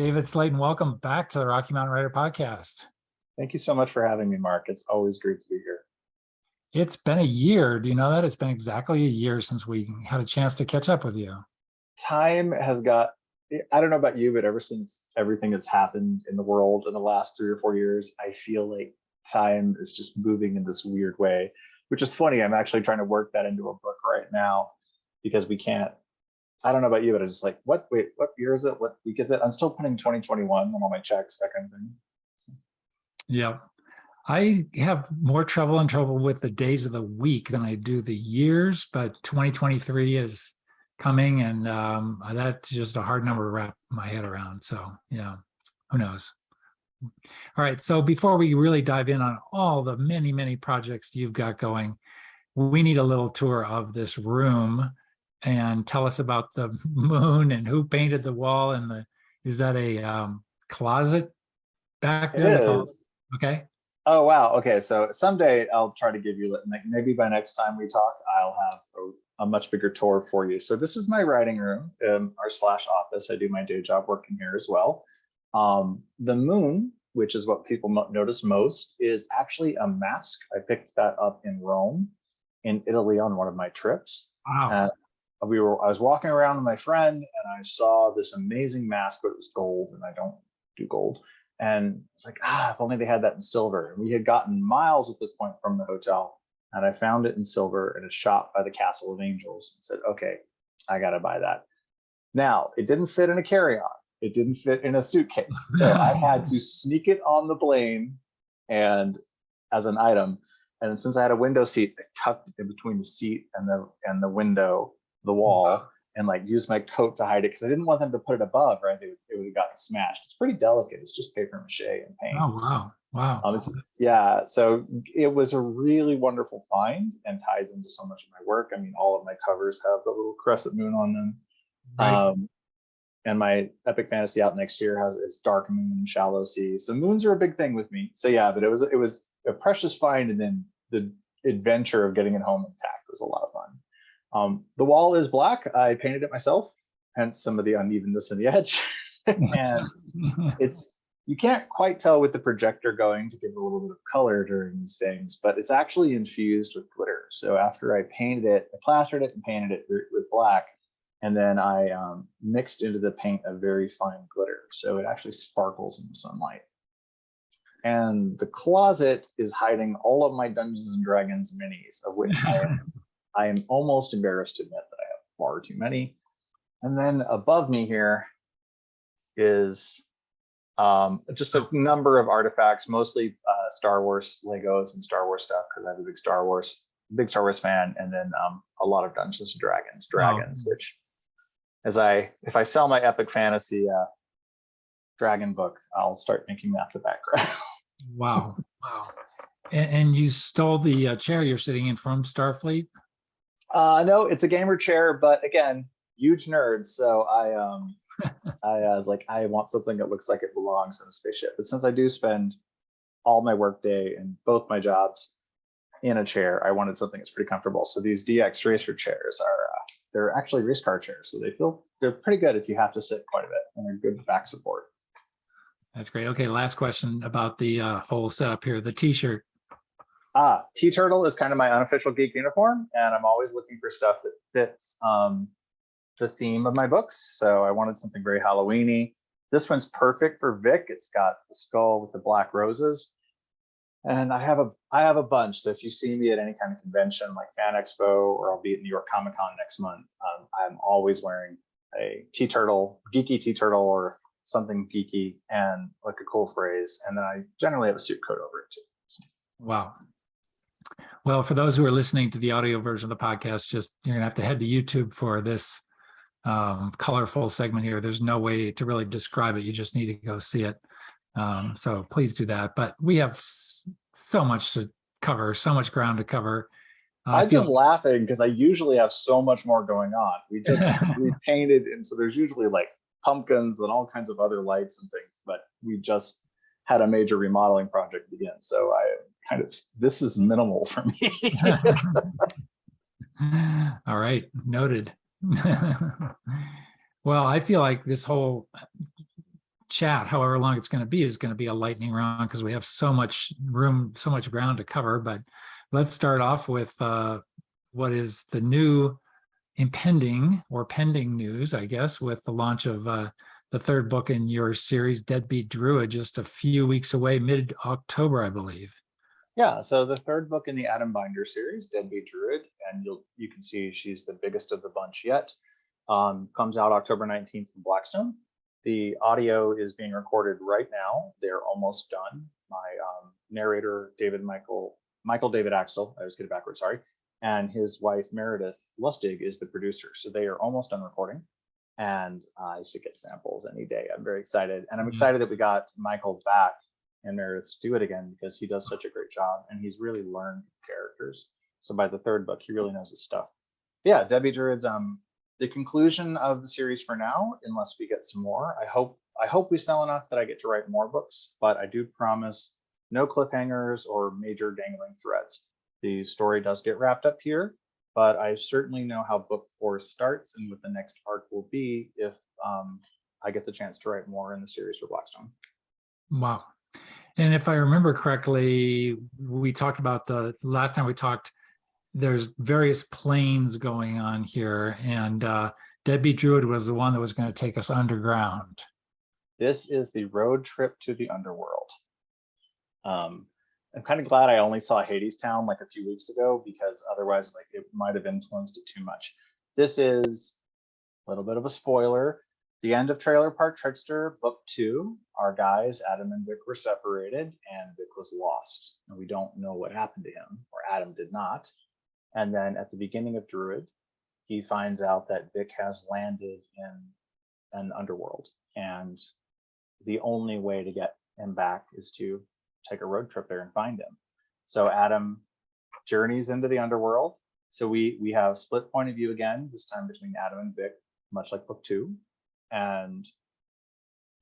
David Slayton, welcome back to the Rocky Mountain Writer Podcast. Thank you so much for having me, Mark. It's always great to be here. It's been a year. Do you know that? It's been exactly a year since we had a chance to catch up with you. Time has got, I don't know about you, but ever since everything that's happened in the world in the last 3 or 4 years, I feel like time is just moving in this weird way, which is funny. I'm actually trying to work that into a book right now because we can't, I don't know about you, but I just like, what year is it? What week is it? I'm still putting 2021 on all my checks, that kind of thing. Yeah. I have more trouble with the days of the week than I do the years, but 2023 is coming, and that's just a hard number to wrap my head around. So, yeah, who knows? All right. So before we really dive in on all the many, many projects you've got going, we need a little tour of this room and tell us about the moon and who painted the wall and is that a closet back there? It is. Okay. Oh, wow. Okay. So someday I'll try to give you, maybe by next time we talk, I'll have a much bigger tour for you. So this is my writing room, our / office. I do my day job working here as well. The moon, which is what people notice most, is actually a mask. I picked that up in Rome, in Italy, on one of my trips. Wow. I was walking around with my friend and I saw this amazing mask, but it was gold, and I don't do gold. And it's like, if only they had that in silver. And we had gotten miles at this point from the hotel, and I found it in silver in a shop by the Castle of Angels and said, okay, I got to buy that. Now, it didn't fit in a carry-on. It didn't fit in a suitcase. So I had to sneak it on the plane and as an item. And since I had a window seat, I tucked it in between the seat and the window, the wall, and like used my coat to hide it because I didn't want them to put it above, right? It would have gotten smashed. It's pretty delicate. It's just paper mache and paint. Oh, wow. Wow. Yeah. So it was a really wonderful find and ties into so much of my work. I mean, all of my covers have the little crescent moon on them. Right. And my epic fantasy out next year is Dark Moon and Shallow Sea. So moons are a big thing with me. So yeah, but it was a precious find, and then the adventure of getting it home intact was a lot of fun. The wall is black. I painted it myself, hence some of the unevenness in the edge. And you can't quite tell with the projector going to give a little bit of color during these things, but it's actually infused with glitter. So after I painted it, I plastered it and painted it with black. And then I mixed into the paint a very fine glitter. So it actually sparkles in the sunlight. And the closet is hiding all of my Dungeons and Dragons minis, of which I am almost embarrassed to admit that I have far too many. And then above me here is just a number of artifacts, mostly Star Wars Legos and Star Wars stuff, because I have a big Star Wars fan, and then a lot of Dungeons and Dragons, which if I sell my epic fantasy dragon book, I'll start making that the background. Wow. And you stole the chair you're sitting in from Starfleet? No, it's a gamer chair, but again, huge nerd. So I was like, I want something that looks like it belongs in a spaceship. But since I do spend all my work day and both my jobs in a chair, I wanted something that's pretty comfortable. So these DX Racer chairs they're actually race car chairs. So they're pretty good if you have to sit quite a bit, and they're good back support. That's great. Okay, last question about the whole setup here, the t-shirt. T-Turtle is kind of my unofficial geek uniform, and I'm always looking for stuff that fits the theme of my books. So I wanted something very Halloween-y. This one's perfect for Vic. It's got the skull with the black roses. And I have a bunch. So if you see me at any kind of convention like Fan Expo, or I'll be at New York Comic Con next month, I'm always wearing a T-Turtle, geeky T-Turtle, or something geeky and like a cool phrase. And then I generally have a suit coat over it too. Wow. Well, for those who are listening to the audio version of the podcast, you're gonna have to head to YouTube for this colorful segment here. There's no way to really describe it. You just need to go see it. So please do that. But we have so much to cover, so much ground to cover. I'm just laughing because I usually have so much more going on. We just repainted, and so there's usually like pumpkins and all kinds of other lights and things, but we just had a major remodeling project begin. So this is minimal for me. All right, noted. Well, I feel like this whole chat, however long it's going to be, is going to be a lightning round because we have so much room, so much ground to cover. But let's start off with what is the new impending or pending news, I guess, with the launch of the third book in your series, Deadbeat Druid, just a few weeks away, mid-October, I believe. Yeah, so the third book in the Adam Binder series, Deadbeat Druid, and you can see she's the biggest of the bunch yet, comes out October 19th from Blackstone. The audio is being recorded right now. They're almost done. My narrator, Michael David Axtell, I always get it backwards, sorry, and his wife, Meredith Lustig, is the producer. So they are almost done recording. And I should get samples any day. I'm very excited. And I'm excited that we got Michael back and Meredith to do it again, because he does such a great job and he's really learned characters. So by the third book, he really knows his stuff. But yeah, Deadbeat Druid's the conclusion of the series for now, unless we get some more. I hope we sell enough that I get to write more books, but I do promise no cliffhangers or major dangling threads. The story does get wrapped up here, but I certainly know how book 4 starts and what the next arc will be if I get the chance to write more in the series for Blackstone. Wow. And if I remember correctly, we talked about the last time we talked, there's various planes going on here, and Deadbeat Druid was the one that was going to take us underground. This is the road trip to the underworld. I'm kind of glad I only saw Hadestown like a few weeks ago, because otherwise like it might have influenced it too much. This is a little bit of a spoiler. The end of Trailer Park Trickster, book 2, our guys, Adam and Vic, were separated and Vic was lost. And we don't know what happened to him, or Adam did not. And then at the beginning of Druid, he finds out that Vic has landed in an underworld. And the only way to get him back is to take a road trip there and find him. So Adam journeys into the underworld. So we have split point of view again, this time between Adam and Vic, much like book 2. And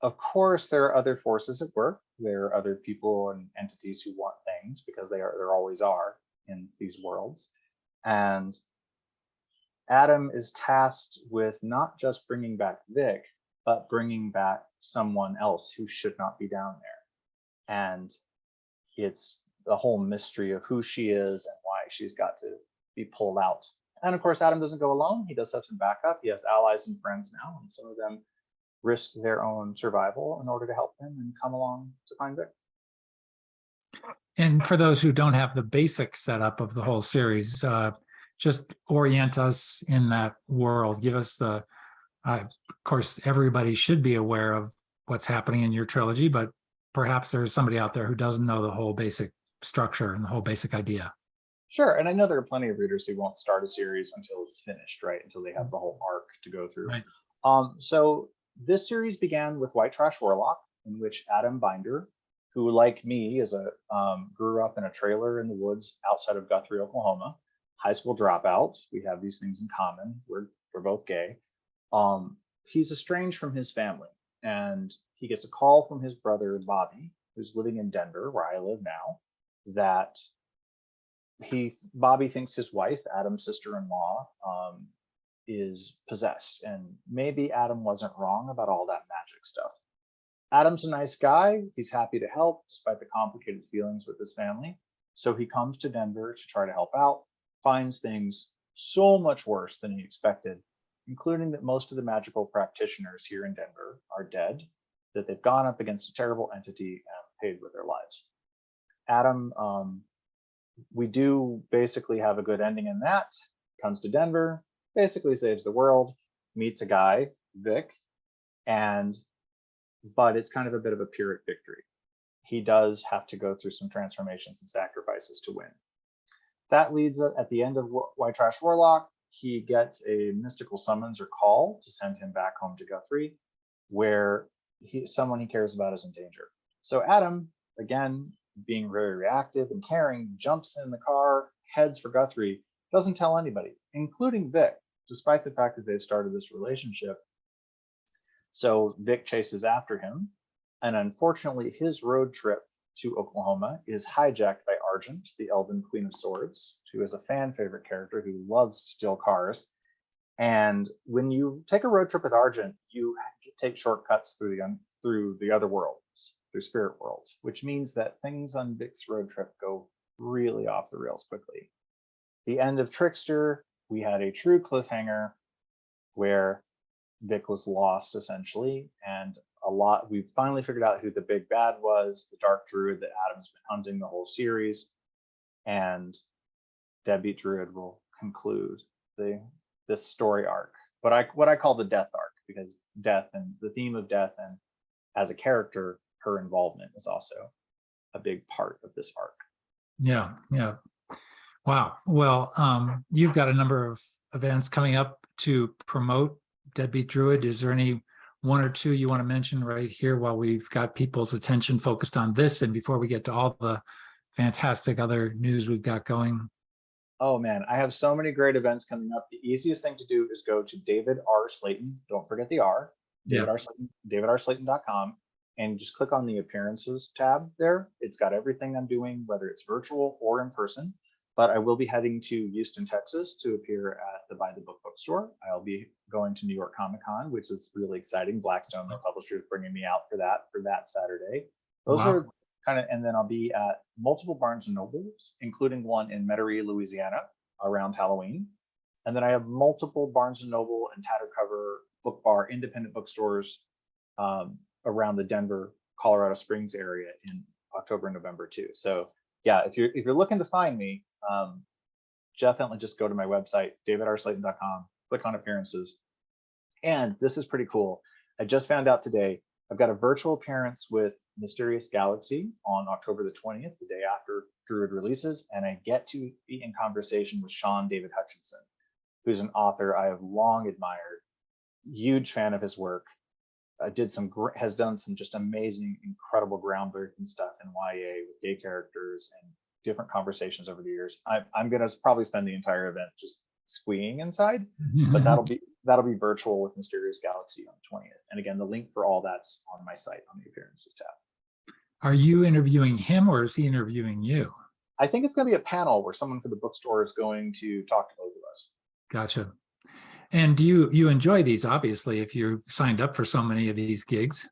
of course, there are other forces at work. There are other people and entities who want things, because there always are in these worlds. And Adam is tasked with not just bringing back Vic, but bringing back someone else who should not be down there. And it's the whole mystery of who she is and why she's got to be pulled out. And of course, Adam doesn't go alone. He does have some backup. He has allies and friends now, and some of them risk their own survival in order to help him and come along to find Vic. And for those who don't have the basic setup of the whole series, just orient us in that world. Give us the, of course, everybody should be aware of what's happening in your trilogy, but perhaps there's somebody out there who doesn't know the whole basic structure and the whole basic idea. Sure, and I know there are plenty of readers who won't start a series until it's finished, right? Until they have the whole arc to go through. Right. So this series began with White Trash Warlock, in which Adam Binder, who like me grew up in a trailer in the woods outside of Guthrie, Oklahoma, high school dropout. We have these things in common. We're both gay. He's estranged from his family, and he gets a call from his brother Bobby, who's living in Denver, where I live now, that Bobby thinks his wife, Adam's sister-in-law, is possessed, and maybe Adam wasn't wrong about all that magic stuff. Adam's a nice guy. He's happy to help despite the complicated feelings with his family. So he comes to Denver to try to help out, finds things so much worse than he expected, including that most of the magical practitioners here in Denver are dead, that they've gone up against a terrible entity and paid with their lives. Adam, we do basically have a good ending in that. Comes to Denver, basically saves the world, meets a guy, Vic, but it's kind of a bit of a Pyrrhic victory. He does have to go through some transformations and sacrifices to win. That leads at the end of White Trash Warlock, he gets a mystical summons or call to send him back home to Guthrie, where someone he cares about is in danger. So Adam, again, being very reactive and caring, jumps in the car, heads for Guthrie, doesn't tell anybody, including Vic, despite the fact that they've started this relationship. So Vic chases after him, and unfortunately his road trip to Oklahoma is hijacked by Argent, the Elven Queen of Swords, who is a fan favorite character who loves to steal cars. And when you take a road trip with Argent, you take shortcuts through through the other worlds, through spirit worlds, which means that things on Vic's road trip go really off the rails quickly. The end of Trickster, we had a true cliffhanger where Vic was lost essentially, and we finally figured out who the big bad was, the Dark Druid that Adam's been hunting the whole series, and Deadbeat Druid will conclude this story arc. But what I call the death arc, because death and the theme of death, and as a character, her involvement is also a big part of this arc. Yeah, yeah. Wow. Well, you've got a number of events coming up to promote Deadbeat Druid. Is there any one or two you want to mention right here while we've got people's attention focused on this, and before we get to all the fantastic other news we've got going? Oh man, I have so many great events coming up. The easiest thing to do is go to David R. Slayton. Don't forget the R. David R. Slayton, davidslayton.com, and just click on the appearances tab there. It's got everything I'm doing, whether it's virtual or in person. But I will be heading to Houston, Texas to appear at the Buy the Book bookstore. I'll be going to New York Comic Con, which is really exciting. Blackstone, the publisher, is bringing me out for that Saturday. Those are kind of, and then I'll be at multiple Barnes and Nobles, including one in Metairie, Louisiana, around Halloween. And then I have multiple Barnes and Noble and Tatter Cover Book Bar independent bookstores around the Denver, Colorado Springs area in October and November too. So yeah, if you're looking to find me, definitely just go to my website, davidslayton.com, click on appearances. And this is pretty cool. I just found out today, I've got a virtual appearance with Mysterious Galaxy on October the 20th, the day after Druid releases, and I get to be in conversation with Sean David Hutchinson, who's an author I have long admired, huge fan of his work. Has done some just amazing, incredible, groundbreaking stuff in YA with gay characters and different conversations over the years. I'm gonna probably spend the entire event just squeeing inside, but that'll be virtual with Mysterious Galaxy on the 20th. And again, the link for all that's on my site on the appearances tab. Are you interviewing him or is he interviewing you? I think it's going to be a panel where someone for the bookstore is going to talk to both of us. Gotcha. And do you enjoy these, obviously, if you're signed up for so many of these gigs?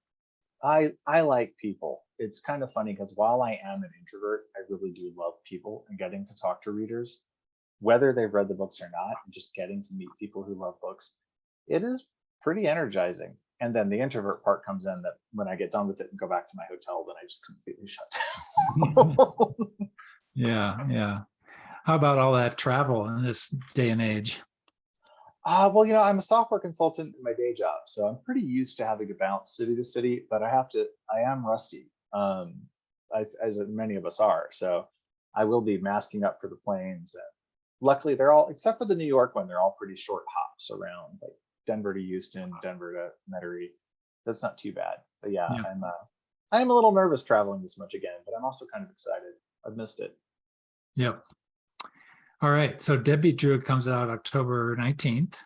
I like people. It's kind of funny because while I am an introvert, I really do love people and getting to talk to readers, whether they've read the books or not, and just getting to meet people who love books. It is pretty energizing. And then the introvert part comes in, that when I get done with it and go back to my hotel, then I just completely shut down. Yeah. How about all that travel in this day and age? Well, I'm a software consultant in my day job, so I'm pretty used to having to bounce city to city, but I am rusty, as many of us are. So I will be masking up for the planes. And luckily, they're all, except for the New York one, they're all pretty short hops around, like Denver to Houston, Denver to Metairie. That's not too bad. But yeah. I'm a little nervous traveling this much again, but I'm also kind of excited. I've missed it. Yep. All right, so Deadbeat Druid comes out October 19th,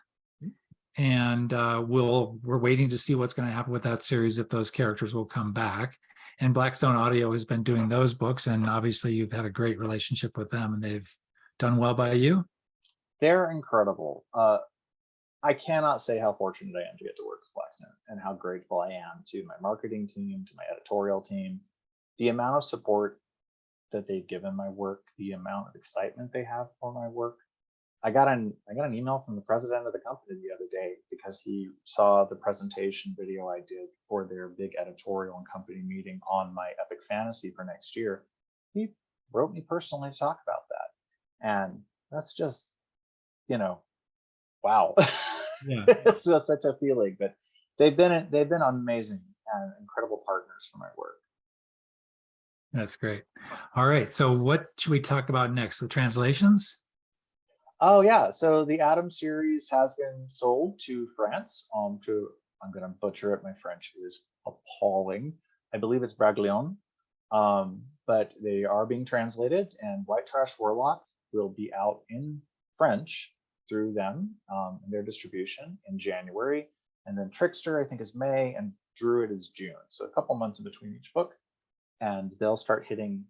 and we're waiting to see what's going to happen with that series, if those characters will come back. And Blackstone Audio has been doing those books, and obviously you've had a great relationship with them, and they've done well by you. They're incredible. I cannot say how fortunate I am to get to work with Blackstone, and how grateful I am to my marketing team, to my editorial team. The amount of support that they've given my work, the amount of excitement they have for my work. I got an email from the president of the company the other day because he saw the presentation video I did for their big editorial and company meeting on my epic fantasy for next year. He wrote me personally to talk about that. And that's just, wow. Yeah. It's just such a feeling. But they've been amazing and incredible partners for my work. That's great. All right, so what should we talk about next? The translations? Oh yeah, so the Adam series has been sold to France. I'm going to butcher it. My French is appalling. I believe it's Braglione, but they are being translated, and White Trash Warlock will be out in French through them in their distribution in January, and then Trickster I think is May, and Druid is June. So a couple months in between each book. And they'll start hitting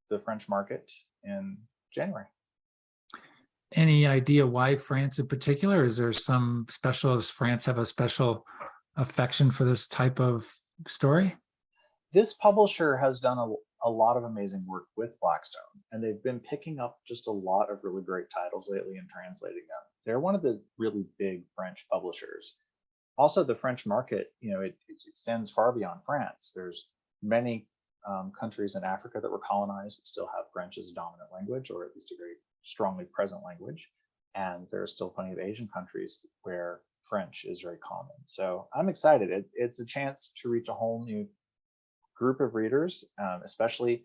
the French market in January. Any idea why France in particular? Is there some special, does France have a special affection for this type of story? This publisher has done a lot of amazing work with Blackstone, and they've been picking up just a lot of really great titles lately and translating them. They're one of the really big French publishers. Also, the French market, it extends far beyond France. There's many countries in Africa that were colonized that still have French as a dominant language, or at least a very strongly present language. And there are still plenty of Asian countries where French is very common. So I'm excited. It's a chance to reach a whole new group of readers, especially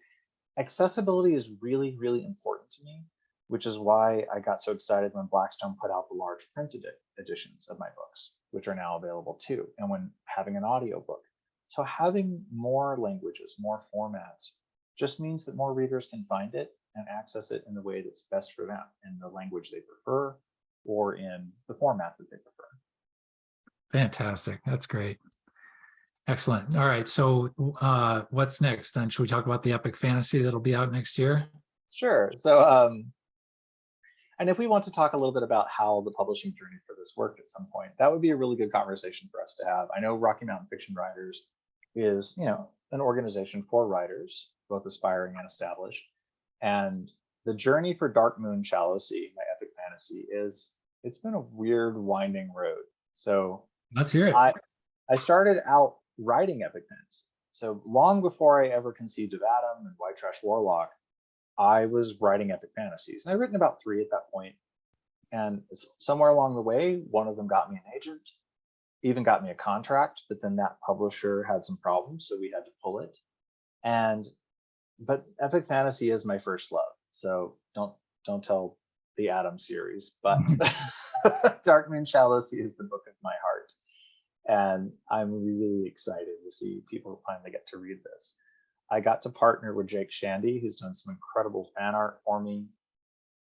accessibility is really, really important to me, which is why I got so excited when Blackstone put out the large printed editions of my books, which are now available too, and when having an audiobook. So having more languages, more formats, just means that more readers can find it and access it in the way that's best for them, in the language they prefer, or in the format that they prefer. Fantastic. That's great. Excellent. All right. So what's next then? Should we talk about the epic fantasy that'll be out next year? Sure. So, and if we want to talk a little bit about how the publishing journey for this worked at some point, that would be a really good conversation for us to have. I know Rocky Mountain Fiction Writers is, an organization for writers, both aspiring and established. And the journey for Dark Moon Shallow Sea, my epic fantasy, it's been a weird winding road. So let's hear it. I started out writing epic fantasy. So long before I ever conceived of Adam and White Trash Warlock, I was writing epic fantasies. And I'd written about 3 at that point. And somewhere along the way, one of them got me an agent, even got me a contract, but then that publisher had some problems, so we had to pull it. But epic fantasy is my first love. So don't tell the Adam series, but Dark Moon Shallow Sea is the book of my heart. And I'm really excited to see people finally get to read this. I got to partner with Jake Shandy, who's done some incredible fan art for me.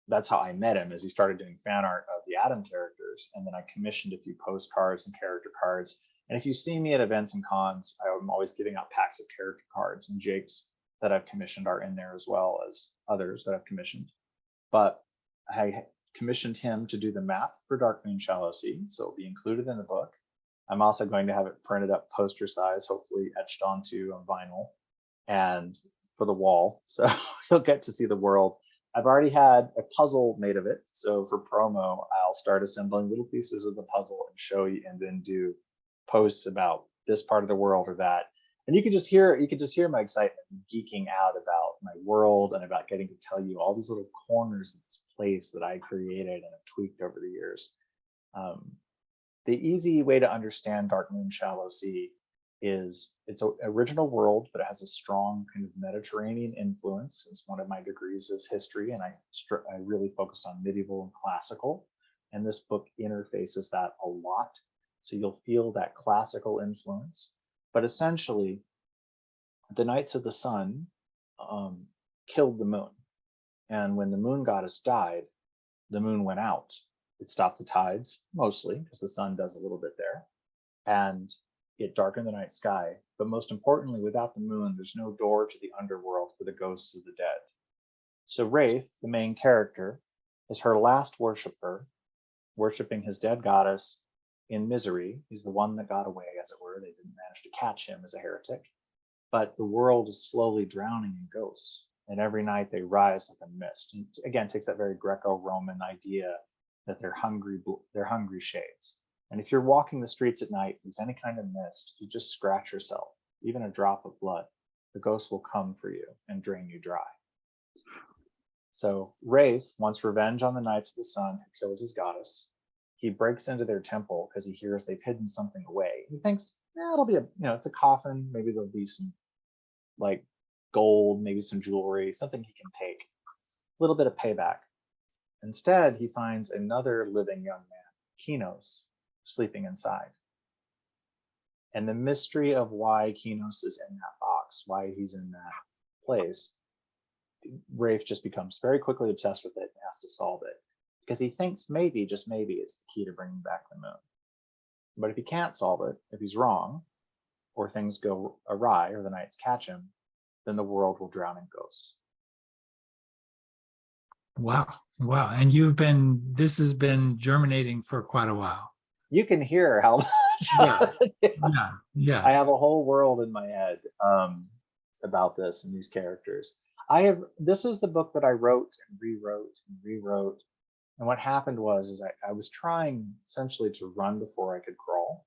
That's how I met him, as he started doing fan art of the Adam characters. And then I commissioned a few postcards and character cards. And if you see me at events and cons, I'm always giving out packs of character cards, and Jake's that I've commissioned are in there, as well as others that I've commissioned. But I commissioned him to do the map for Dark Moon Shallow Sea, so it'll be included in the book. I'm also going to have it printed up poster size, hopefully etched onto vinyl and for the wall. So you'll get to see the world. I've already had a puzzle made of it. So for promo, I'll start assembling little pieces of the puzzle and show you, and then do posts about this part of the world or that. And you can just hear my excitement, geeking out about my world and about getting to tell you all these little corners of this place that I created and have tweaked over the years. The easy way to understand Dark Moon Shallow Sea is it's an original world, but it has a strong kind of Mediterranean influence. Since one of my degrees is history, and I really focused on medieval and classical, and this book interfaces that a lot. So you'll feel that classical influence. But essentially, the Knights of the Sun killed the moon. And when the moon goddess died, the moon went out. It stopped the tides, mostly, because the sun does a little bit there. And it darkened the night sky. But most importantly, without the moon, there's no door to the underworld for the ghosts of the dead. So Wraith, the main character, is her last worshiper, worshiping his dead goddess in misery. He's the one that got away, as it were. They didn't manage to catch him as a heretic. But the world is slowly drowning in ghosts. And every night they rise like a mist. And again, it takes that very Greco-Roman idea that they're hungry shades. And if you're walking the streets at night, there's any kind of mist, you just scratch yourself, even a drop of blood, the ghost will come for you and drain you dry. So Wraith wants revenge on the Knights of the Sun who killed his goddess. He breaks into their temple because he hears they've hidden something away. He thinks, it'll be it's a coffin. Maybe there'll be some like gold, maybe some jewelry, something he can take. A little bit of payback. Instead, he finds another living young man, Kinos, sleeping inside. And the mystery of why Kinos is in that box, why he's in that place, Rafe just becomes very quickly obsessed with it and has to solve it. Because he thinks maybe, just maybe, it's the key to bringing back the moon. But if he can't solve it, if he's wrong, or things go awry, or the Knights catch him, then the world will drown in ghosts. Wow. And this has been germinating for quite a while. you can hear how Yeah. much Yeah. Yeah. I have a whole world in my head about this and these characters. This is the book that I wrote and rewrote and rewrote. And what happened was I was trying essentially to run before I could crawl,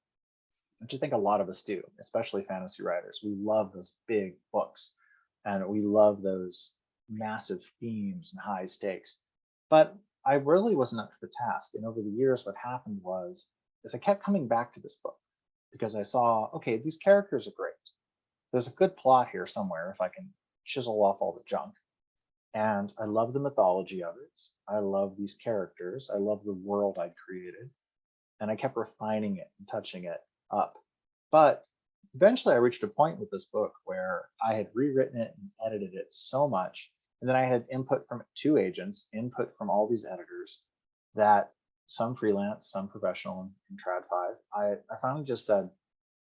which I think a lot of us do, especially fantasy writers. We love those big books and we love those massive themes and high stakes. But I really wasn't up to the task. And over the years, what happened was I kept coming back to this book because I saw, okay, these characters are great. There's a good plot here somewhere if I can chisel off all the junk. And I love the mythology of it. I love these characters. I love the world I'd created. And I kept refining it and touching it up. But eventually I reached a point with this book where I had rewritten it and edited it so much. And then I had input from 2 agents, input from all these editors, that some freelance, some professional in Trad5. I finally just said,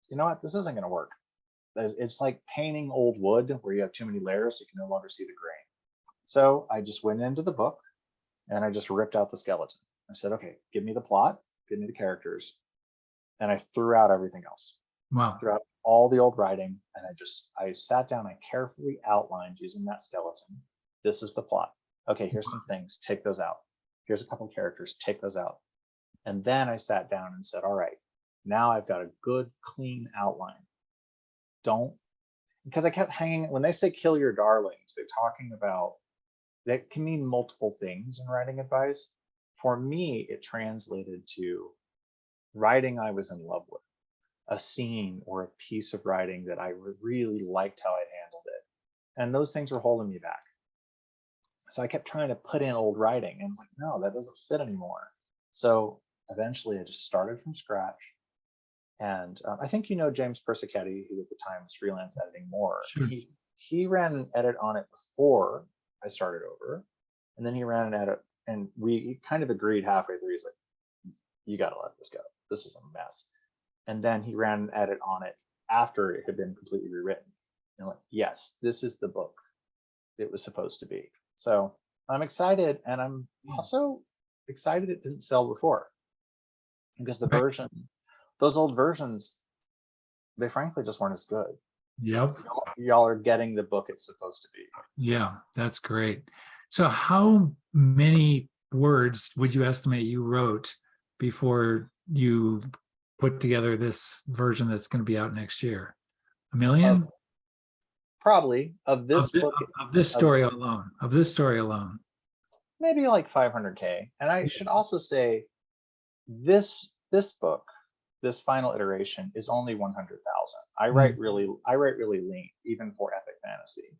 you know what, this isn't going to work. It's like painting old wood where you have too many layers, you can no longer see the grain. So I just went into the book and I just ripped out the skeleton. I said, okay, give me the plot, give me the characters. And I threw out everything else. Wow. Throughout all the old writing, and I sat down, I carefully outlined using that skeleton. This is the plot. Okay, here's some things, take those out. Here's a couple characters, take those out. And then I sat down and said, all right, now I've got a good, clean outline. Because I kept hanging, when they say kill your darlings, they're talking about, that can mean multiple things in writing advice. For me, it translated to writing I was in love with, a scene or a piece of writing that I really liked how I'd handled it. And those things were holding me back. So I kept trying to put in old writing and I was like, no, that doesn't fit anymore. So eventually I just started from scratch. And I think you know James Persichetti, who at the time was freelance editing more. Sure. He ran an edit on it before I started over. And then he ran an edit and we kind of agreed halfway through. He's like, you got to let this go. This is a mess. And then he ran an edit on it after it had been completely rewritten. And I'm like, yes, this is the book it was supposed to be. So I'm excited, and I'm also excited it didn't sell before, because the version, those old versions, they frankly just weren't as good. Yep. Y'all are getting the book it's supposed to be. Yeah, that's great. So how many words would you estimate you wrote before you put together this version that's going to be out next year? 1 million? Probably of this book, of this story alone. Of this story alone. Maybe like 500K. And I should also say, this book, this final iteration, is only 100,000. I write really lean, even for epic fantasy.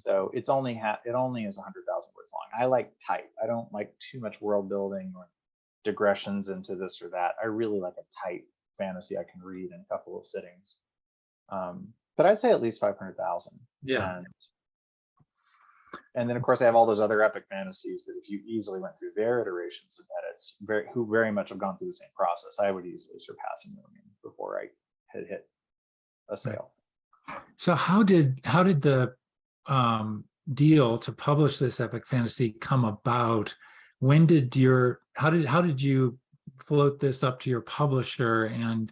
So it only is 100,000 words long. I like tight. I don't like too much world building or digressions into this or that. I really like a tight fantasy I can read in a couple of sittings. But I'd say at least 500,000. Yeah. And then of course I have all those other epic fantasies that if you easily went through their iterations and edits, who very much have gone through the same process, I would easily surpass 1 million before I had hit a sale. So how did the deal to publish this epic fantasy come about? When did how did you float this up to your publisher, and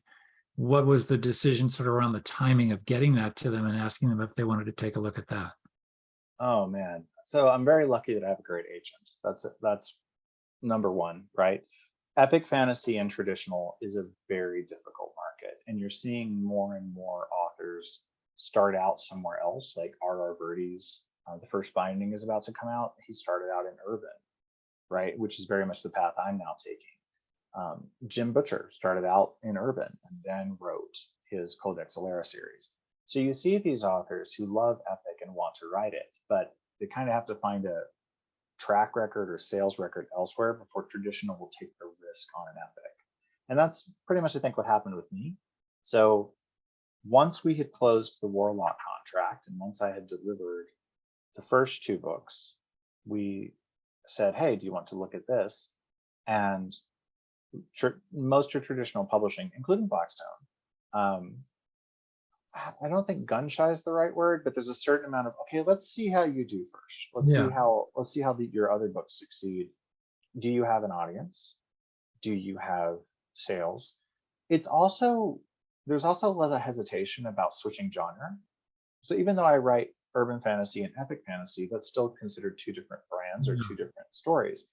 what was the decision sort of around the timing of getting that to them and asking them if they wanted to take a look at that? Oh man. So I'm very lucky that I have a great agent. That's number one, right? Epic fantasy and traditional is a very difficult market, and you're seeing more and more authors start out somewhere else, like R.R. Verdi's. The first binding is about to come out. He started out in urban, right? Which is very much the path I'm now taking. Jim Butcher started out in urban and then wrote his Codex Alera series. So you see these authors who love epic and want to write it, but they kind of have to find a track record or sales record elsewhere before traditional will take the risk on an epic. And that's pretty much, I think, what happened with me. So once we had closed the Warlock contract, and once I had delivered the first 2 books, we said, hey, do you want to look at this? And most of traditional publishing, including Blackstone, I don't think gun shy is the right word, but there's a certain amount of, okay, let's see how you do first. Let's see how your other books succeed. Do you have an audience? Do you have sales. It's also, there's also less a hesitation about switching genre. So even though I write urban fantasy and epic fantasy, that's still considered two different brands or two different stories.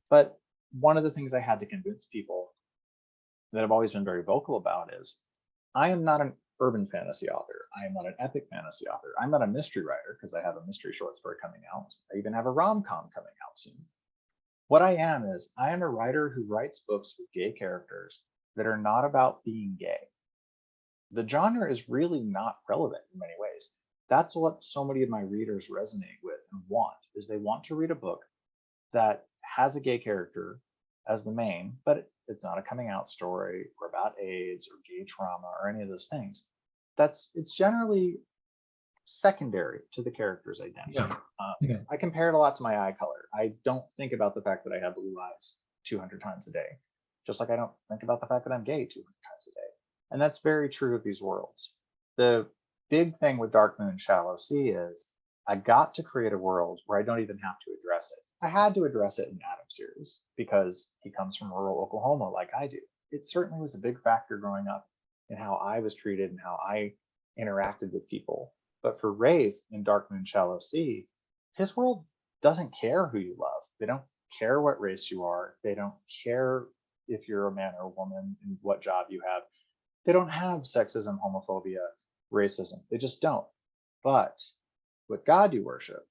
But one of the things I had to convince people that I've always been very vocal about is I am not an urban fantasy author. I am not an epic fantasy author. I'm not a mystery writer because I have a mystery short story coming out. I even have a rom-com coming out soon. What I am is I am a writer who writes books with gay characters that are not about being gay. The genre is really not relevant in many ways. That's what so many of my readers resonate with and want, is they want to read a book that has a gay character as the main, but it's not a coming out story or about AIDS or gay trauma or any of those things. It's generally secondary to the character's identity. I compare it a lot to my eye color. I don't think about the fact that I have blue eyes 200 times a day, just like I don't think about the fact that I'm gay 200 times a day. And that's very true of these worlds. The big thing with Dark Moon Shallow Sea is I got to create a world where I don't even have to address it. I had to address it in Adam's series because he comes from rural Oklahoma like I do. It certainly was a big factor growing up in how I was treated and how I interacted with people. But for Rafe in Dark Moon Shallow Sea, his world doesn't care who you love. They don't care what race you are. They don't care if you're a man or a woman and what job you have. They don't have sexism, homophobia, racism. They just don't. But what God you worship,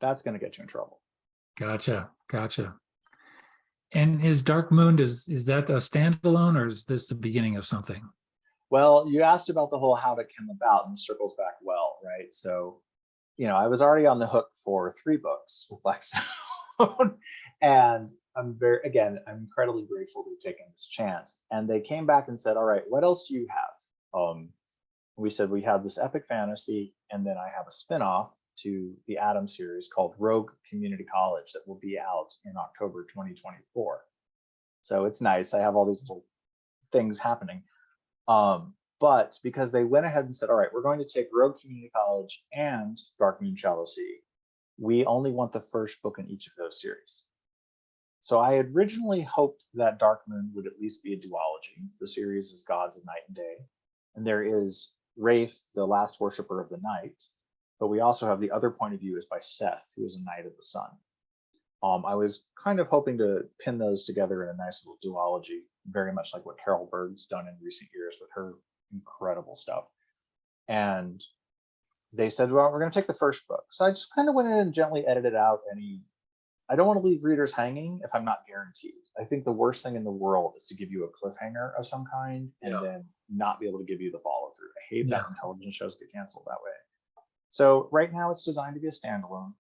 that's going to get you in trouble. Gotcha. And is Dark Moon, is that a standalone or is this the beginning of something? Well, you asked about the whole how it came about, and this circles back well, right? So, I was already on the hook for 3 books with Blackstone, and I'm incredibly grateful to have taken this chance. And they came back and said, all right, what else do you have? We said we have this epic fantasy, and then I have a spinoff to the Adam series called Rogue Community College that will be out in October 2024. So it's nice. I have all these little things happening. But because they went ahead and said, all right, we're going to take Rogue Community College and Dark Moon Shallow Sea, we only want the first book in each of those series. So I had originally hoped that Dark Moon would at least be a duology. The series is Gods of Night and Day. And there is Rafe, the last worshiper of the night. But we also have the other point of view is by Seth, who is a knight of the sun. I was kind of hoping to pin those together in a nice little duology, very much like what Carol Bird's done in recent years with her incredible stuff. And they said, well, we're going to take the first book. So I just kind of went in and gently edited out I don't want to leave readers hanging if I'm not guaranteed. I think the worst thing in the world is to give you a cliffhanger of some kind and then not be able to give you the follow through. I hate that when television shows get canceled that way. So right now it's designed to be a standalone,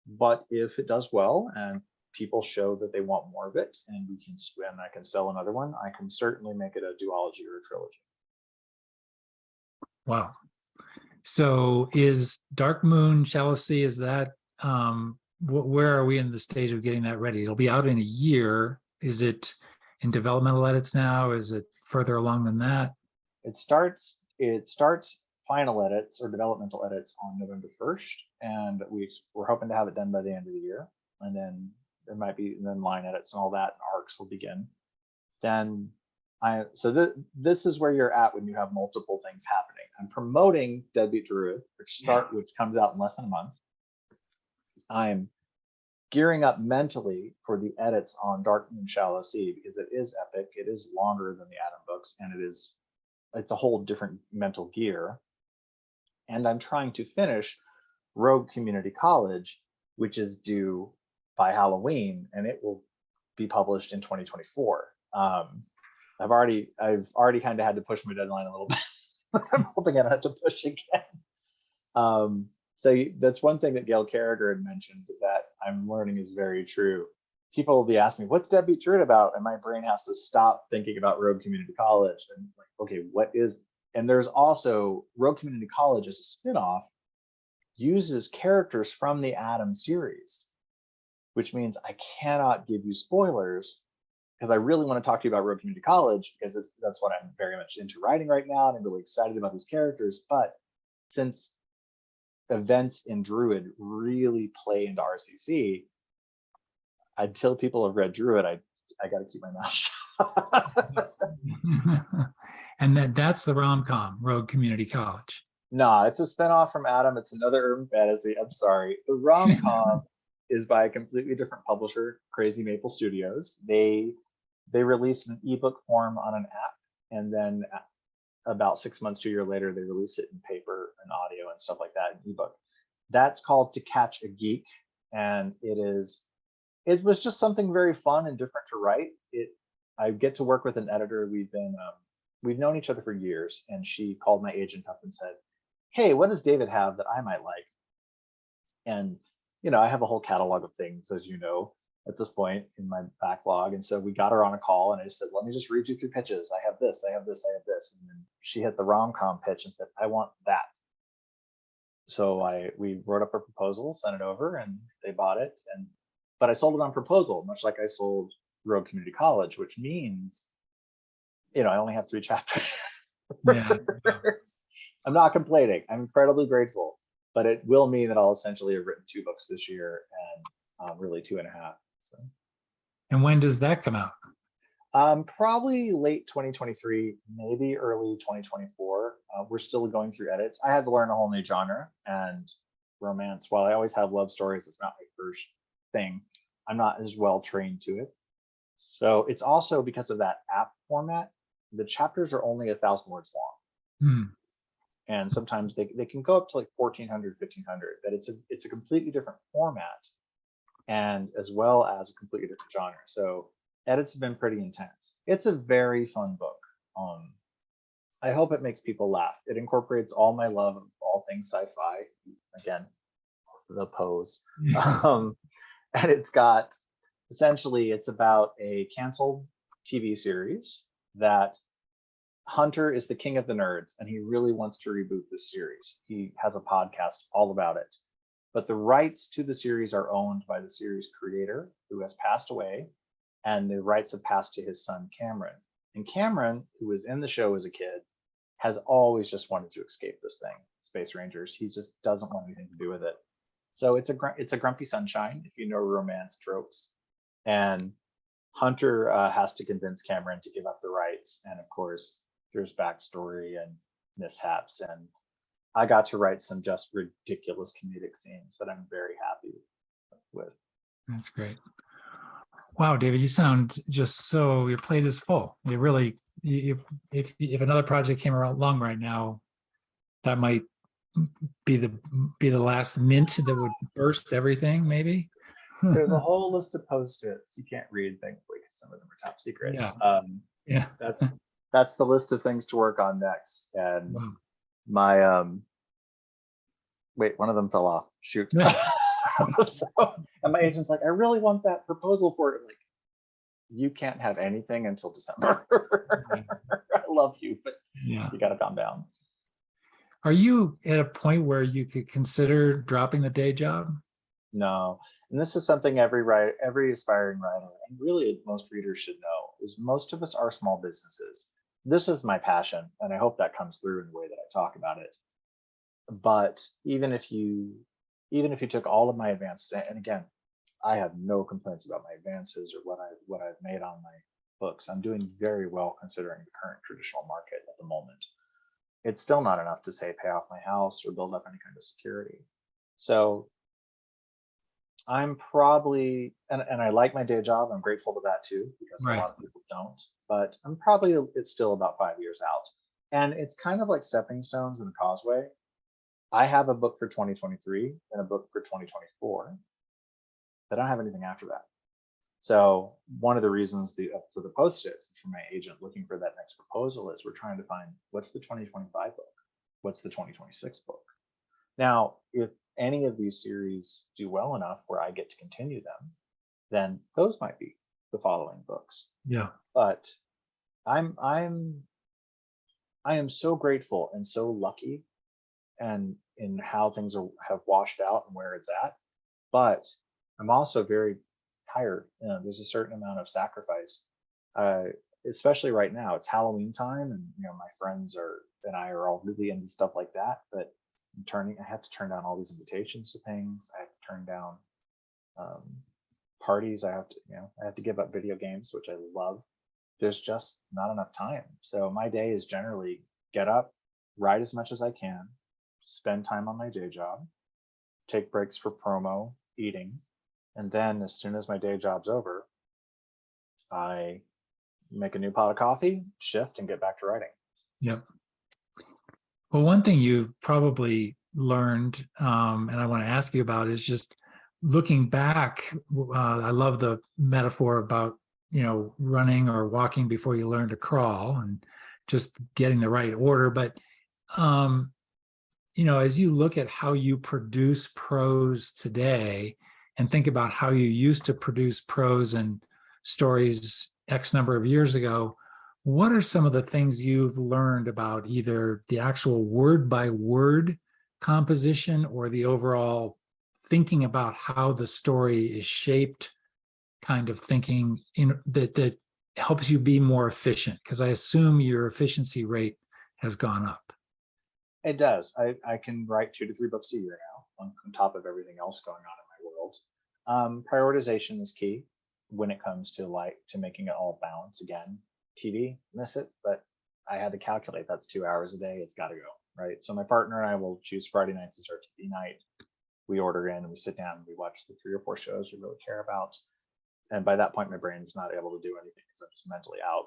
but if it does well and people show that they want more of it and I can sell another one, I can certainly make it a duology or a trilogy. Wow. So is Dark Moon Shallow Sea, is that, where are we in the stage of getting that ready? It'll be out in a year. Is it in developmental edits now? Is it further along than that? It starts final edits or developmental edits on November 1st, and we're hoping to have it done by the end of the year. And then there might be line edits and all that, and arcs will begin. Then this is where you're at when you have multiple things happening. I'm promoting Deadbeat Druid, which comes out in less than a month. I'm gearing up mentally for the edits on Dark Moon Shallow Sea because it is epic. It is longer than the Adam books, and it's a whole different mental gear. And I'm trying to finish Rogue Community College, which is due by Halloween, and it will be published in 2024. I've already kind of had to push my deadline a little bit. I'm hoping I don't have to push again. So that's one thing that Gail Carragher had mentioned that I'm learning is very true. People will be asking me, what's Deadbeat Druid about? And my brain has to stop thinking about Rogue Community College and like, okay, what is, and there's also Rogue Community College as a spinoff uses characters from the Adam series, which means I cannot give you spoilers because I really want to talk to you about Rogue Community College because that's what I'm very much into writing right now. And I'm really excited about these characters. But since events in Druid really play into RCC, until people have read Druid, gotta keep my mouth shut. And that's the rom-com, Rogue Community College. No, it's a spinoff from Adam. It's another urban fantasy. I'm sorry. The rom-com is by a completely different publisher, Crazy Maple Studios. They released an ebook form on an app, and then about 6 months to a year later, they release it in paper and audio and stuff like that in ebook. That's called To Catch a Geek, and it was just something very fun and different to write. I get to work with an editor. We've known each other for years, and she called my agent up and said, "Hey, what does David have that I might like?" And I have a whole catalog of things, as you know, at this point in my backlog. And so we got her on a call, and I just said, "Let me just read you through pitches. I have this, I have this, I have this." And then she hit the rom-com pitch and said, "I want that." So we wrote up a proposal, sent it over, and they bought it. But I sold it on proposal, much like I sold Rogue Community College, which means, I only have 3 chapters. Yeah. I'm not complaining. I'm incredibly grateful, but it will mean that I'll essentially have written 2 books this year, and really 2.5. So. And when does that come out? Probably late 2023, maybe early 2024. We're still going through edits. I had to learn a whole new genre, and romance, while I always have love stories, it's not my first thing. I'm not as well trained to it. So it's also because of that app format, the chapters are only 1,000 words long. And sometimes they can go up to like 1,400, 1,500, but it's a completely different format, and as well as a completely different genre. So edits have been pretty intense. It's a very fun book. I hope it makes people laugh. It incorporates all my love of all things sci-fi. Again, the pose. And it's about a canceled TV series that Hunter is the king of the nerds, and he really wants to reboot this series. He has a podcast all about it. But the rights to the series are owned by the series creator, who has passed away, and the rights have passed to his son, Cameron. And Cameron, who was in the show as a kid, has always just wanted to escape this thing, Space Rangers. He just doesn't want anything to do with it. So it's a grumpy sunshine, if you know romance tropes. And Hunter has to convince Cameron to give up the rights. And of course, there's backstory and mishaps. And I got to write some just ridiculous comedic scenes that I'm very happy with. That's great. Wow, David, you sound just so, your plate is full. You really, if another project came along right now, that might be the last mint that would burst everything, maybe. There's a whole list of post-its. You can't read, thankfully, because some of them are top secret. Yeah. That's the list of things to work on next. And Wow. my wait, one of them fell off. Shoot. And my agent's like, "I really want that proposal for it." I'm like, you can't have anything until December. I love you, but you got to calm down. Are you at a point where you could consider dropping the day job? No. And this is something every aspiring writer, and really most readers should know, is most of us are small businesses. This is my passion, and I hope that comes through in the way that I talk about it. But even if you took all of my advances, and again, I have no complaints about my advances or what I've made on my books. I'm doing very well considering the current traditional market at the moment. It's still not enough to say pay off my house or build up any kind of security. So I'm probably, and I like my day job. I'm grateful to that too, because a lot of people don't. But it's still about 5 years out. And it's kind of like stepping stones in the causeway. I have a book for 2023 and a book for 2024. I don't have anything after that. So one of the reasons for the post-its for my agent looking for that next proposal is we're trying to find what's the 2025 book, what's the 2026 book. Now, if any of these series do well enough where I get to continue them, then those might be the following books. Yeah. But I am so grateful and so lucky, and in how things have washed out and where it's at. But I'm also very tired. There's a certain amount of sacrifice, especially right now. It's Halloween time, and my friends and I are all really into stuff like that. But I have to turn down all these invitations to things. I have to turn down parties. I have to give up video games, which I love. There's just not enough time. So my day is generally get up, write as much as I can, spend time on my day job, take breaks for promo, eating, and then as soon as my day job's over, I make a new pot of coffee, shift, and get back to writing. Yep. Well, one thing you've probably learned, and I want to ask you about, is just looking back. I love the metaphor about, running or walking before you learn to crawl, and just getting the right order. But, as you look at how you produce prose today and think about how you used to produce prose and stories X number of years ago, what are some of the things you've learned about either the actual word by word composition or the overall thinking about how the story is shaped, kind of thinking that helps you be more efficient? Because I assume your efficiency rate has gone up. It does. I can write 2 to 3 books a year now on top of everything else going on in my world. Prioritization is key when it comes to making it all balance. Again, TV, miss it, but I had to calculate that's 2 hours a day. It's got to go, right? So my partner and I will choose Friday nights as our TV night. We order in and we sit down and we watch the 3 or 4 shows we really care about. And by that point, my brain's not able to do anything because I'm just mentally out.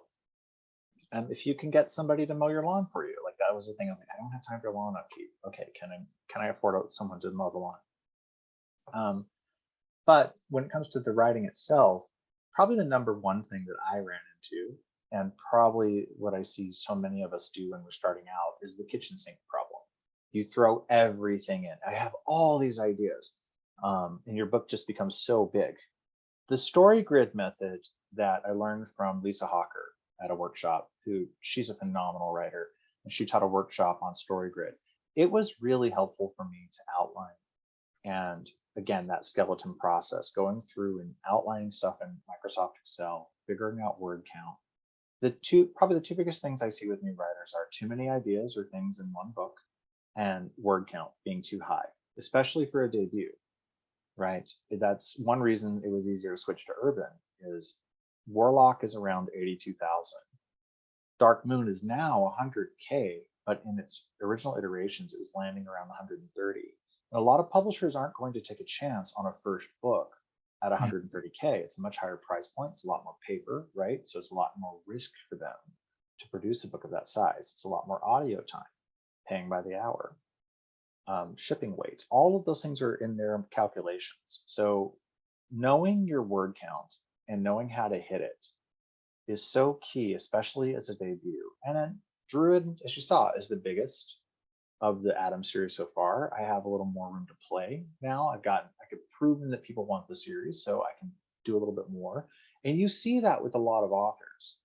And if you can get somebody to mow your lawn for you, like that was the thing. I was like, I don't have time for lawn upkeep. Okay, can I afford someone to mow the lawn? But when it comes to the writing itself, probably the number one thing that I ran into, and probably what I see so many of us do when we're starting out, is the kitchen sink problem. You throw everything in. I have all these ideas, and your book just becomes so big. The story grid method that I learned from Lisa Hawker at a workshop, she's a phenomenal writer, and she taught a workshop on story grid. It was really helpful for me to outline. And again, that skeleton process, going through and outlining stuff in Microsoft Excel, figuring out word count. Probably the 2 biggest things I see with new writers are too many ideas or things in one book, and word count being too high, especially for a debut, right? That's one reason it was easier to switch to urban. Is Warlock is around 82,000. Dark Moon is now 100K, but in its original iterations, it was landing around 130. And a lot of publishers aren't going to take a chance on a first book at 130K. It's a much higher price point. It's a lot more paper, right? So it's a lot more risk for them to produce a book of that size. It's a lot more audio time, paying by the hour, shipping weight. All of those things are in their calculations. So knowing your word count and knowing how to hit it is so key, especially as a debut. And then Druid, as you saw, is the biggest of the Adam series so far. I have a little more room to play now. I could proven that people want the series, so I can do a little bit more. And you see that with a lot of authors.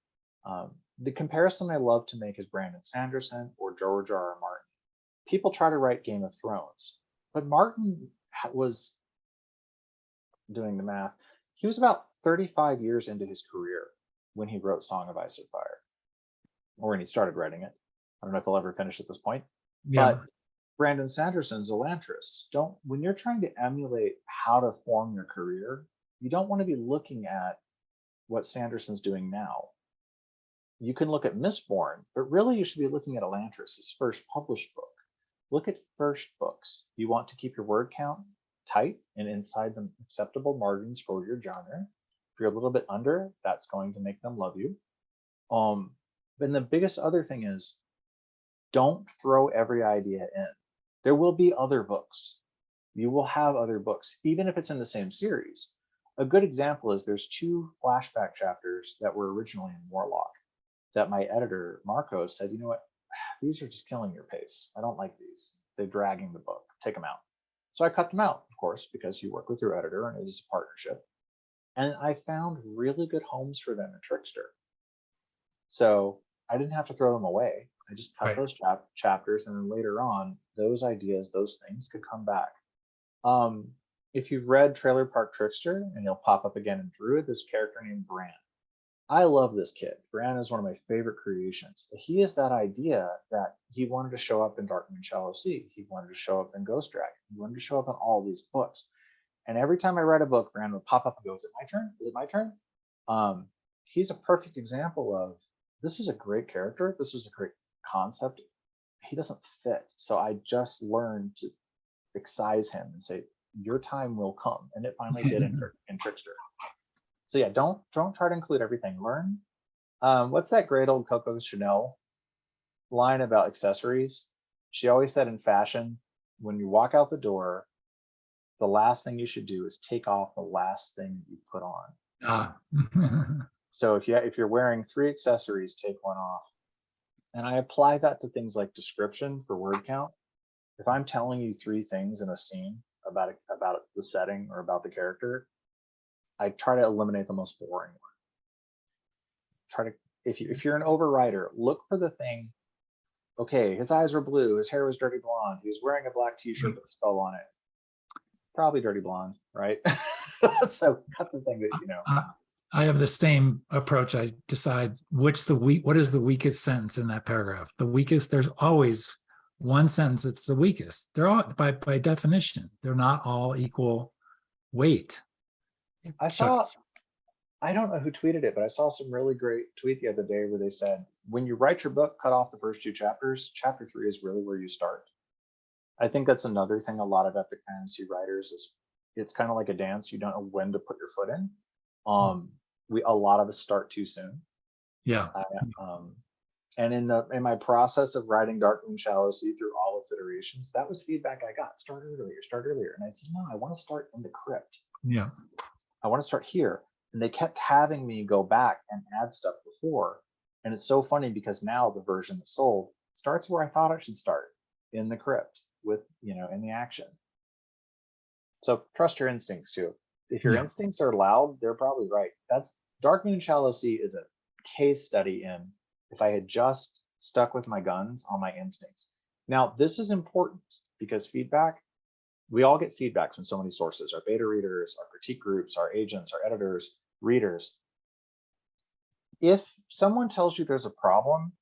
The comparison I love to make is Brandon Sanderson or George R.R. Martin. People try to write Game of Thrones, but Martin was, doing the math, he was about 35 years into his career when he wrote Song of Ice and Fire, or when he started writing it. I don't know if he'll ever finish at this point. Yeah. But Brandon Sanderson's Elantris. When you're trying to emulate how to form your career, you don't want to be looking at what Sanderson's doing now. You can look at Mistborn, but really you should be looking at Elantris, his first published book. Look at first books. You want to keep your word count tight and inside the acceptable margins for your genre. If you're a little bit under, that's going to make them love you. Then the biggest other thing is, don't throw every idea in. There will be other books. You will have other books, even if it's in the same series. A good example is there's 2 flashback chapters that were originally in Warlock that my editor, Marco, said, you know what, these are just killing your pace. I don't like these. They're dragging the book. Take them out. So I cut them out, of course, because you work with your editor and it is a partnership. And I found really good homes for them in Trickster. So I didn't have to throw them away. I just cut those chapters, and then later on, those ideas, those things could come back. If you've read Trailer Park Trickster, and he'll pop up again in Druid, there's a character named Bran. I love this kid. Bran is one of my favorite creations. He is that idea that he wanted to show up in Dark Moon Shallow Sea. He wanted to show up in Ghost Dragon. He wanted to show up in all these books. And every time I write a book, Brand will pop up and go, is it my turn? Is it my turn? He's a perfect example of, this is a great character. This is a great concept. He doesn't fit. So I just learned to excise him and say, your time will come. And it finally did in Trickster. So yeah, don't try to include everything. Learn. What's that great old Coco Chanel line about accessories? She always said in fashion, when you walk out the door, the last thing you should do is take off the last thing you put on. So if you're wearing 3 accessories, take one off. And I apply that to things like description for word count. If I'm telling you 3 things in a scene about the setting or about the character, I try to eliminate the most boring one. If you're an overwriter, look for the thing. Okay, his eyes were blue, his hair was dirty blonde, he was wearing a black t-shirt with a spell on it. Probably dirty blonde, right? So cut the thing that, you know. I have the same approach. I decide what is the weakest sentence in that paragraph. The weakest, there's always one sentence that's the weakest. They're all, by definition, they're not all equal weight. I don't know who tweeted it, but I saw some really great tweet the other day where they said, when you write your book, cut off the first 2 chapters. Chapter 3 is really where you start. I think that's another thing a lot of epic fantasy writers is, it's kind of like a dance. You don't know when to put your foot in. A lot of us start too soon. Yeah. And in my process of writing Darkmoon Shallow Sea through all its iterations, that was feedback I got. Start earlier. And I said, no, I want to start in the crypt. Yeah. I want to start here. And they kept having me go back and add stuff before. And it's so funny because now the version that's sold starts where I thought it should start, in the crypt with, you know, in the action. So trust your instincts too. If your instincts are loud, they're probably right. That's Darkmoon Shallow Sea is a case study in if I had just stuck with my guns on my instincts. Now, this is important because feedback, we all get feedbacks from so many sources, our beta readers, our critique groups, our agents, our editors, readers. If someone tells you there's a problem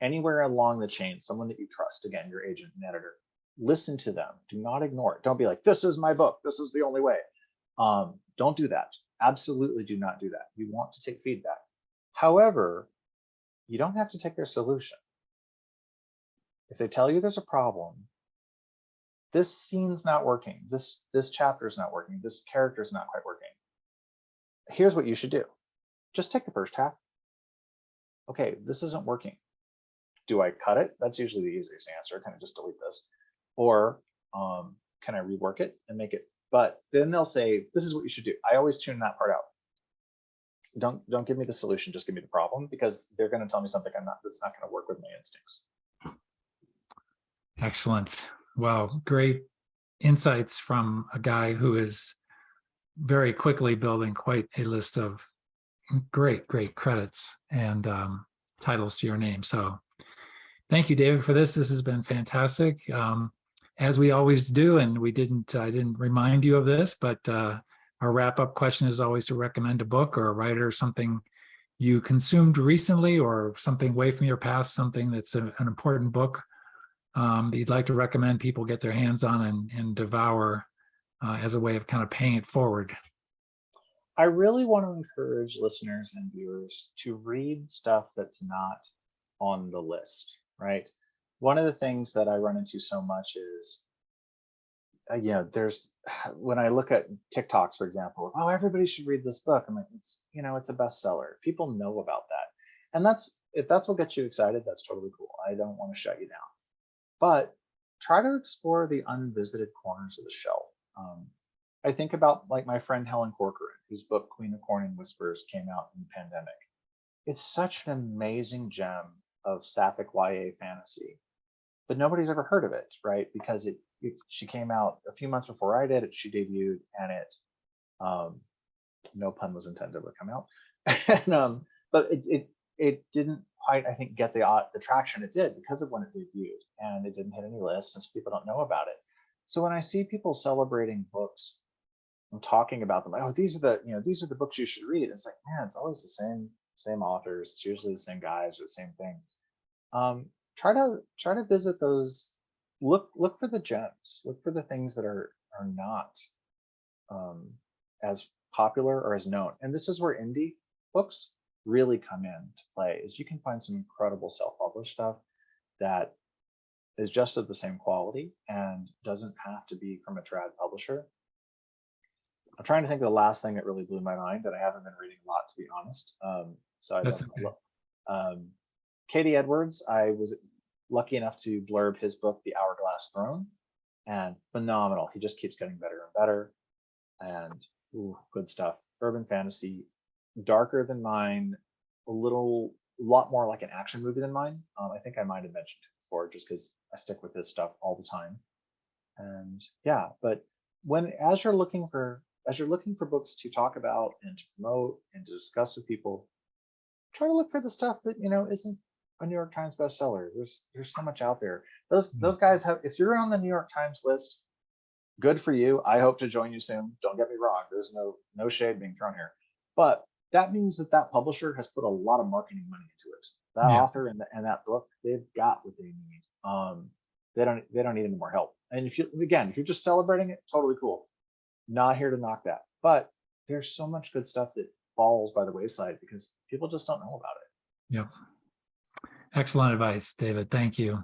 anywhere along the chain, someone that you trust, again, your agent and editor, listen to them. Do not ignore it. Don't be like, this is my book. This is the only way. Don't do that. Absolutely do not do that. You want to take feedback. However, you don't have to take their solution. If they tell you there's a problem, this scene's not working, this chapter's not working, this character's not quite working, here's what you should do. Just take the first half. Okay, this isn't working. Do I cut it? That's usually the easiest answer. Kind of just delete this. Or can I rework it and make it? But then they'll say, this is what you should do. I always tune that part out. Don't give me the solution, just give me the problem, because they're going to tell me something that's not going to work with my instincts. Excellent. Wow, great insights from a guy who is very quickly building quite a list of great credits and titles to your name. So thank you, David, for this. This has been fantastic. As we always do, and I didn't remind you of this, but our wrap-up question is always to recommend a book or a writer, something you consumed recently or something way from your past, something that's an important book that you'd like to recommend people get their hands on and devour as a way of kind of paying it forward. I really want to encourage listeners and viewers to read stuff that's not on the list, right? One of the things that I run into so much is, when I look at TikToks, for example, oh, everybody should read this book. I'm like, it's a bestseller. People know about that. And if that's what gets you excited, that's totally cool. I don't want to shut you down. But try to explore the unvisited corners of the shelf. I think about like my friend Helen Corcoran, whose book Queen of Corning Whispers came out in the pandemic. It's such an amazing gem of sapphic YA fantasy, but nobody's ever heard of it, right? Because she came out a few months before I did. She debuted, and it, no pun was intended, to come out. And, but it didn't quite, I think, get the traction it did because of when it debuted, and it didn't hit any lists since people don't know about it. So when I see people celebrating books and talking about them, oh, these are the books you should read. It's like, man, it's always the same authors. It's usually the same guys or the same things. Try to visit those. Look for the gems. Look for the things that are not as popular or as known. And this is where indie books really come in to play, is you can find some incredible self-published stuff that is just of the same quality and doesn't have to be from a trad publisher. I'm trying to think of the last thing that really blew my mind, and I haven't been reading a lot, to be honest. So I That's don't okay. know. Katie Edwards, I was lucky enough to blurb his book, The Hourglass Throne, and phenomenal. He just keeps getting better and better, and good stuff. Urban fantasy, darker than mine, a lot more like an action movie than mine. I think I might have mentioned it before, just because I stick with this stuff all the time. And yeah, but as you're looking for books to talk about and to promote and to discuss with people, try to look for the stuff that isn't a New York Times bestseller. There's so much out there. Those guys have. If you're on the New York Times list, good for you. I hope to join you soon. Don't get me wrong. There's no shade being thrown here, but that means that publisher has put a lot of marketing money into it. That author and that book, they've got what they need. They don't need any more help. And if you're just celebrating it, totally cool. Not here to knock that, but there's so much good stuff that falls by the wayside because people just don't know about it. Yep. Excellent advice, David. Thank you.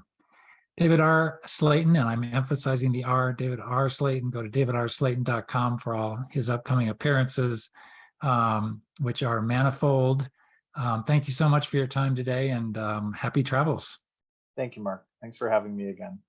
David R. Slayton, and I'm emphasizing the R, David R. Slayton. Go to davidslayton.com for all his upcoming appearances, which are manifold. Thank you so much for your time today, and happy travels. Thank you, Mark. Thanks for having me again.